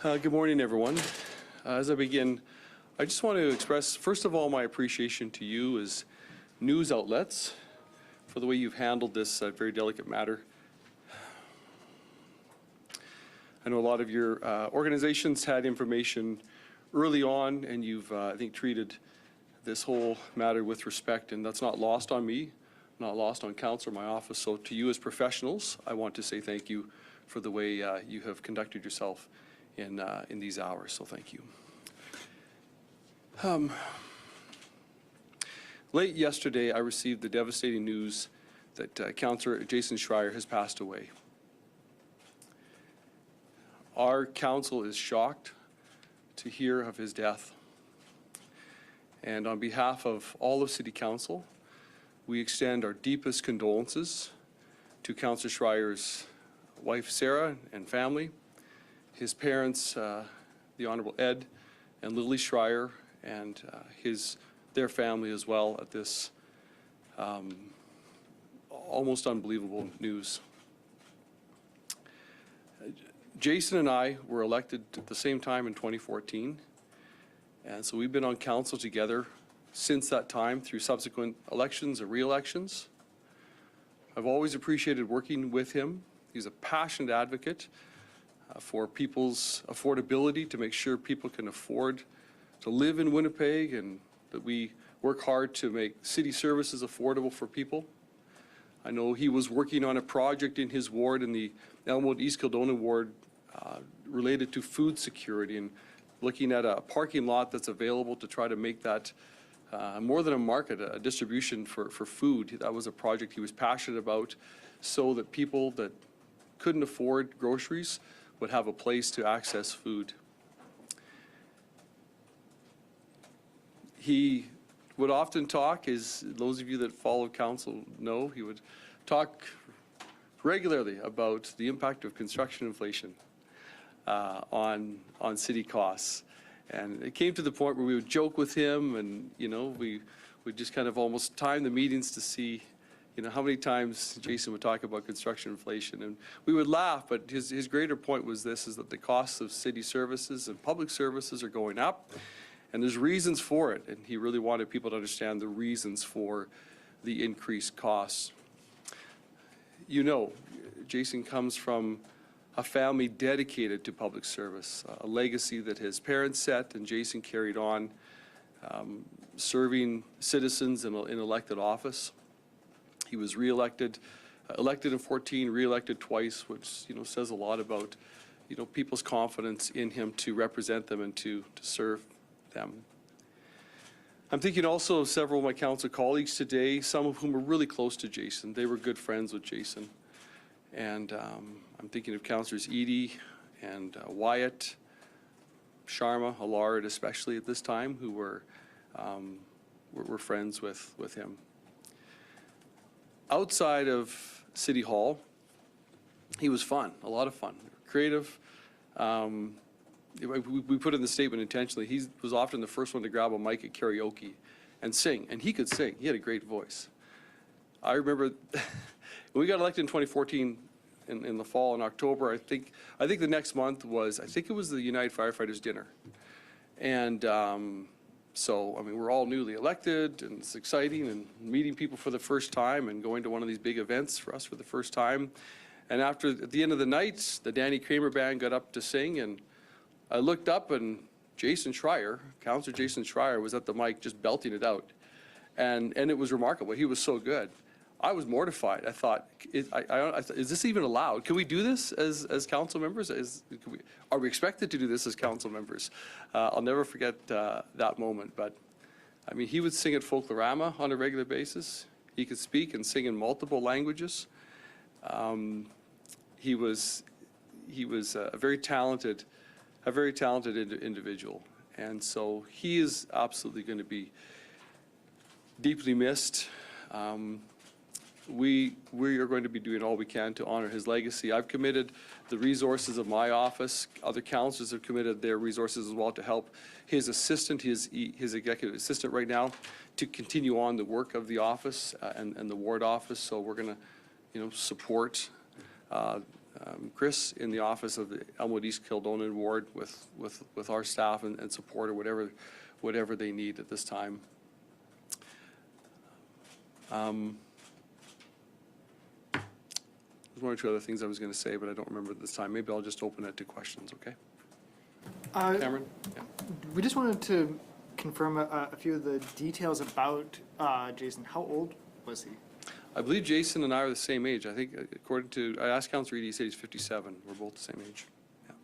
Good morning, everyone. As I begin, I just want to express, first of all, my appreciation to you as news outlets for the way you've handled this very delicate matter. I know a lot of your organizations had information early on, and you've, I think, treated this whole matter with respect, and that's not lost on me, not lost on council or my office. So to you as professionals, I want to say thank you for the way you have conducted yourself in these hours, so thank you. Late yesterday, I received the devastating news that Councillor Jason Schreyer has passed away. Our council is shocked to hear of his death. And on behalf of all of City Council, we extend our deepest condolences to Councillor Schreyer's wife, Sarah, and family, his parents, the Honourable Ed and Lily Schreyer, and their family as well at this almost unbelievable news. Jason and I were elected at the same time in 2014, and so we've been on council together since that time through subsequent elections and re-elections. I've always appreciated working with him. He's a passionate advocate for people's affordability, to make sure people can afford to live in Winnipeg, and that we work hard to make city services affordable for people. I know he was working on a project in his ward, in the Elmwood East Kildonan ward, related to food security, and looking at a parking lot that's available to try to make that more than a market, a distribution for food. That was a project he was passionate about, so that people that couldn't afford groceries would have a place to access food. He would often talk, as those of you that follow council know, he would talk regularly about the impact of construction inflation on city costs. And it came to the point where we would joke with him, and we would just kind of almost time the meetings to see how many times Jason would talk about construction inflation, and we would laugh, but his greater point was this, is that the costs of city services and public services are going up, and there's reasons for it, and he really wanted people to understand the reasons for the increased costs. Jason comes from a family dedicated to public service, a legacy that his parents set and Jason carried on, serving citizens in elected office. He was re-elected, elected in 14, re-elected twice, which says a lot about people's confidence in him to represent them and to serve them. I'm thinking also of several of my council colleagues today, some of whom are really close to Jason. They were good friends with Jason. And I'm thinking of Councillors Edie and Wyatt, Sharma, Allard, especially at this time, who were friends with him. Outside of City Hall, he was fun, a lot of fun, creative. We put in the statement intentionally, he was often the first one to grab a mic at karaoke and sing, and he could sing. He had a great voice. I remember when we got elected in 2014 in the fall, in October, I think the next month was, it was the United Firefighters dinner. And so, we're all newly elected, and it's exciting, and meeting people for the first time and going to one of these big events for us for the first time. And at the end of the night, the Danny Kramer band got up to sing, and I looked up, and Jason Schreyer, Councillor Jason Schreyer, was at the mic just belting it out. And it was remarkable. He was so good. I was mortified. I thought, is this even allowed? Can we do this as council members? Are we expected to do this as council members? I'll never forget that moment. But he would sing at Folklorama on a regular basis. He could speak and sing in multiple languages. He was a very talented individual, and so he is absolutely going to be deeply missed. We are going to be doing all we can to honor his legacy. I've committed the resources of my office. Other councillors have committed their resources as well to help his assistant, his executive assistant right now, to continue on the work of the office and the ward office. So we're going to, support Chris in the office of the Elmwood East Kildonan Ward with our staff and support or whatever they need at this time. There's one or two other things I was going to say, but I don't remember at this time. Maybe I'll just open it to questions, okay? Cameron? Yeah. We just wanted to confirm a few of the details about Jason. How old was he? I believe Jason and I are the same age. I think, according to, I asked Councillor Eady, he said he's 57. We're both the same age. Yeah.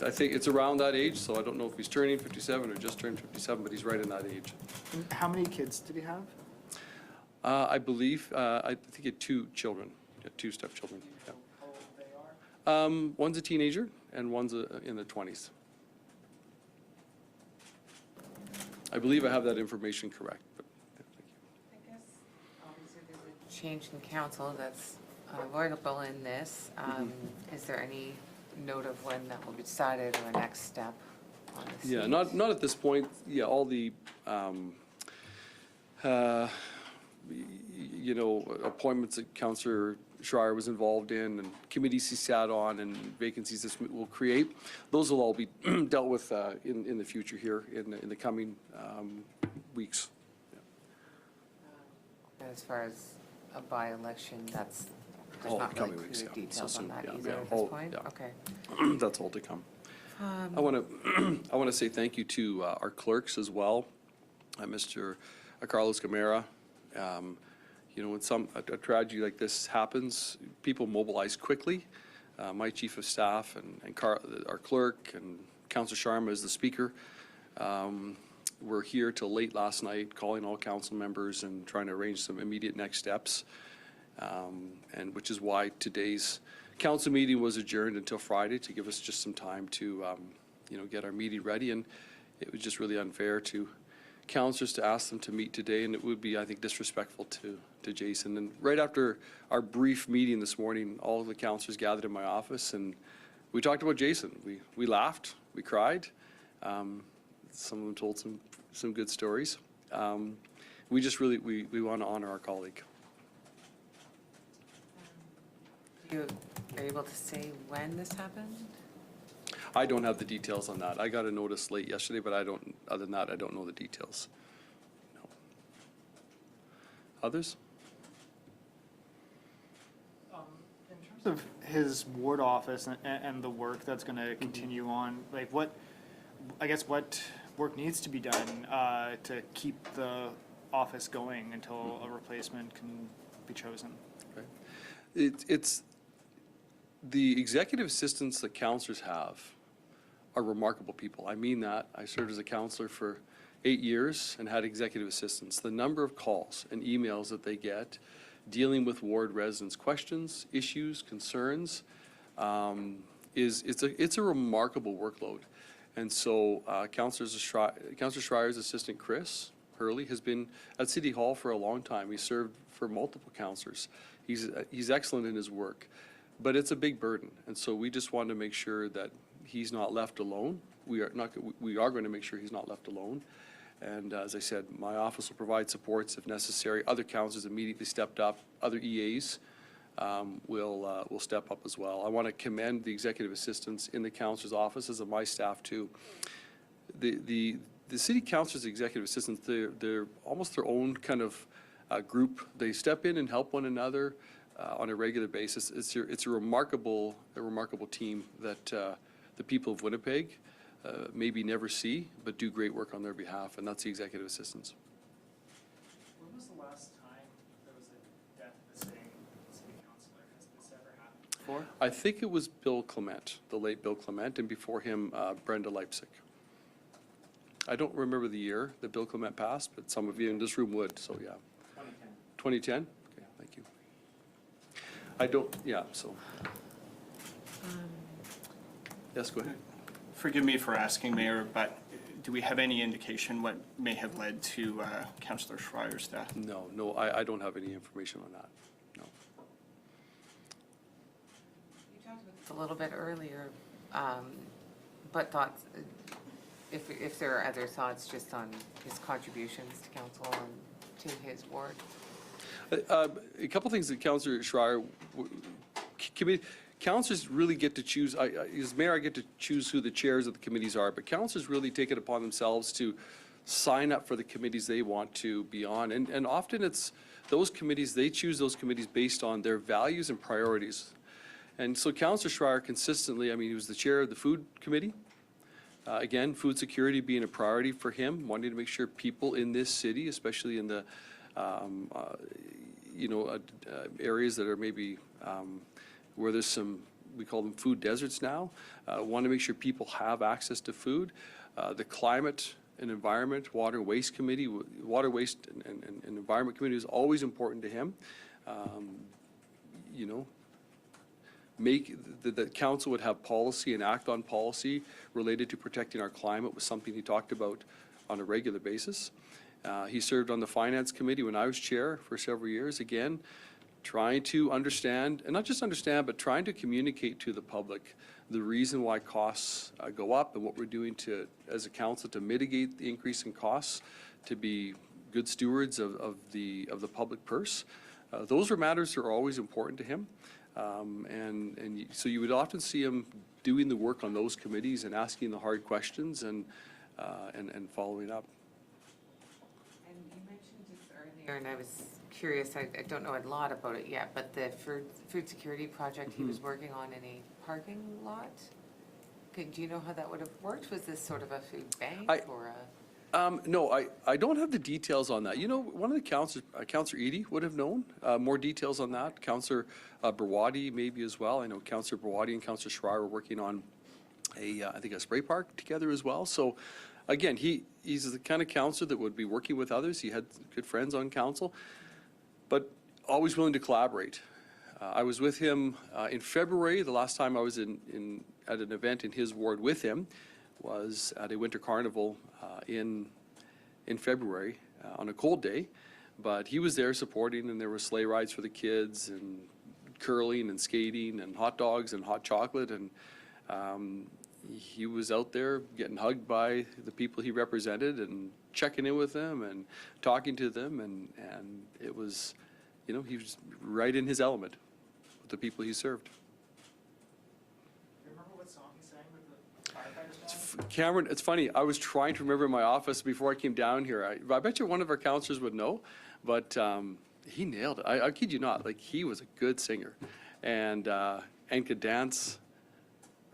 I think it's around that age, so I don't know if he's turning 57 or just turned 57, but he's right in that age. And how many kids did he have? I believe, I think he had 2 children, 2 stepchildren. Yeah. How old they are? One's a teenager and one's in their 20s. I believe I have that information correct. But, yeah, thank you. I guess obviously there's a change in council that's avoidable in this. Is there any note of when that will be decided or a next step on this? Yeah, not at this point. Yeah, all the you know, appointments that Councillor Schreyer was involved in and committees he sat on and vacancies this will create, those will all be dealt with in the future here in the coming weeks. Yeah. As far as a by-election, there's All not coming really weeks, clear yeah. details So on soon, that yeah, either yeah, at all- this point? yeah. Okay. That's all to come. I want to say thank you to our clerks as well, Mr. Carlos Gamera. You know, when a tragedy like this happens, people mobilize quickly. My chief of staff and our clerk and Councillor Sharma is the speaker. We're here till late last night, calling all council members and trying to arrange some immediate next steps. And which is why today's council meeting was adjourned until Friday to give us just some time to, you know, get our meeting ready. And it was just really unfair to councillors to ask them to meet today, and it would be, I think, disrespectful to Jason. And right after our brief meeting this morning, all of the councillors gathered in my office, and we talked about Jason. We laughed, we cried. Some of them told some good stories. We just really, we want to honor our colleague. You are able to say when this happened? I don't have the details on that. I got a notice late yesterday, but I don't, other than that, I don't know the details. No. Others? In terms of his ward office and the work that's going to continue on, like what work needs to be done to keep the office going until a replacement can be chosen? Right. It's the executive assistants that councillors have are remarkable people. I mean that. I served as a councillor for 8 years and had executive assistants. The number of calls and emails that they get dealing with ward residents' questions, issues, concerns, it's a remarkable workload. And so Councillor Schreyer's assistant, Chris Hurley, has been at City Hall for a long time. He served for multiple councillors. He's excellent in his work, but it's a big burden. And so we just want to make sure that he's not left alone. We are going to make sure he's not left alone. And as I said, my office will provide supports if necessary. Other councillors immediately stepped up. Other EAs will step up as well. I want to commend the executive assistants in the councillor's offices and my staff too. The city councillors, executive assistants, they're almost their own kind of group. They step in and help one another on a regular basis. It's a remarkable team that the people of Winnipeg maybe never see, but do great work on their behalf, and that's the executive assistants. When was the last time there was a death of a city councillor? Has this ever happened before? I think it was Bill Clement, the late Bill Clement, and before him, Brenda Leipzig. I don't remember the year that Bill Clement passed, but some of you in this room would, so yeah. 2010? Okay, thank you. I don't, yeah, so. Yes, go ahead. Forgive me for asking, Mayor, but do we have any indication what may have led to Councillor Schreyer's death? No, I don't have any information on that, no. You talked about this a little bit earlier, but thoughts, if there are other thoughts just on his contributions to council and to his ward? A couple things that Councillor Schreyer committee, councillors really get to choose, as mayor, I get to choose who the chairs of the committees are, but councillors really take it upon themselves to sign up for the committees they want to be on. And often it's those committees, they choose those committees based on their values and priorities. And so Councillor Schreyer consistently, I mean, he was the chair of the food committee. Again, food security being a priority for him, wanting to make sure people in this city, especially in the, areas that are maybe where there's some, we call them food deserts now, want to make sure people have access to food. The climate and environment, water and waste committee, water, waste and environment committee is always important to him. Make the council would have policy and act on policy related to protecting our climate was something he talked about on a regular basis. He served on the finance committee when I was chair for several years, again, trying to understand, and not just understand, but trying to communicate to the public the reason why costs go up and what we're doing to, as a council, to mitigate the increase in costs, to be good stewards of the public purse. Those are matters that are always important to him. So you would often see him doing the work on those committees and asking the hard questions and following up. And you mentioned just earlier, and I was curious, I don't know a lot about it yet, but the food security project he was working on in a parking lot? Do you know how that would have worked? Was this sort of a food bank or a? No, I don't have the details on that. You know, one of the councillors, Councillor Eady would have known more details on that. Councillor Brawadi maybe as well. I know Councillor Brawadi and Councillor Schreyer were working on I think a spray park together as well. So again, he's the kind of councillor that would be working with others. He had good friends on council, but always willing to collaborate. I was with him in February. The last time I was at an event in his ward with him was at a winter carnival in February on a cold day, but he was there supporting, and there were sleigh rides for the kids and curling and skating and hot dogs and hot chocolate, and he was out there getting hugged by the people he represented and checking in with them and talking to them, and it was, you know, he was right in his element with the people he served. Remember what song he sang with the firefighters? Cameron, it's funny, I was trying to remember in my office before I came down here. I bet you one of our counselors would know, but he nailed it. I kid you not, like, he was a good singer and could dance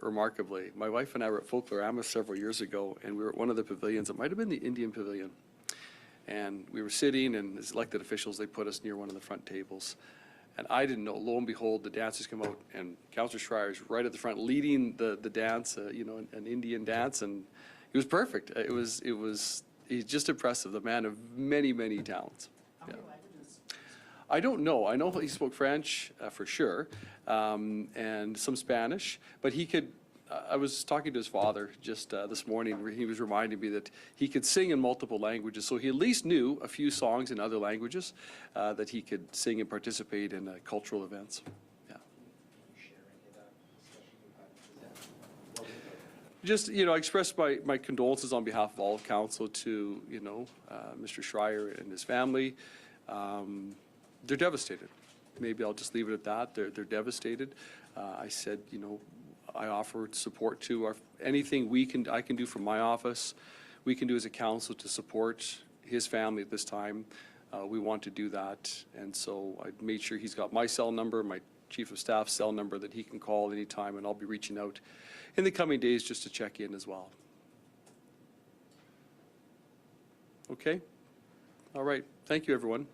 remarkably. My wife and I were at Folklorama several years ago, and we were at one of the pavilions. It might have been the Indian Pavilion. And we were sitting, and as elected officials, they put us near one of the front tables. And I didn't know, lo and behold, the dancers come out, and Councillor Schreyer's right at the front leading the dance, an Indian dance, and it was perfect. He's just impressive, the man of many, many talents. How many languages? I don't know. I know he spoke French for sure, and some Spanish, but he could, I was talking to his father just this morning, where he was reminding me that he could sing in multiple languages, so he at least knew a few songs in other languages that he could sing and participate in cultural events. Yeah. Just, I expressed my condolences on behalf of all of council to, Mr. Schreyer and his family. They're devastated. Maybe I'll just leave it at that. They're devastated. I said, I offer support to anything I can do from my office, we can do as a council to support his family at this time. We want to do that, and so I made sure he's got my cell number, my chief of staff cell number that he can call anytime, and I'll be reaching out in the coming days just to check in as well. Okay? All right. Thank you, everyone.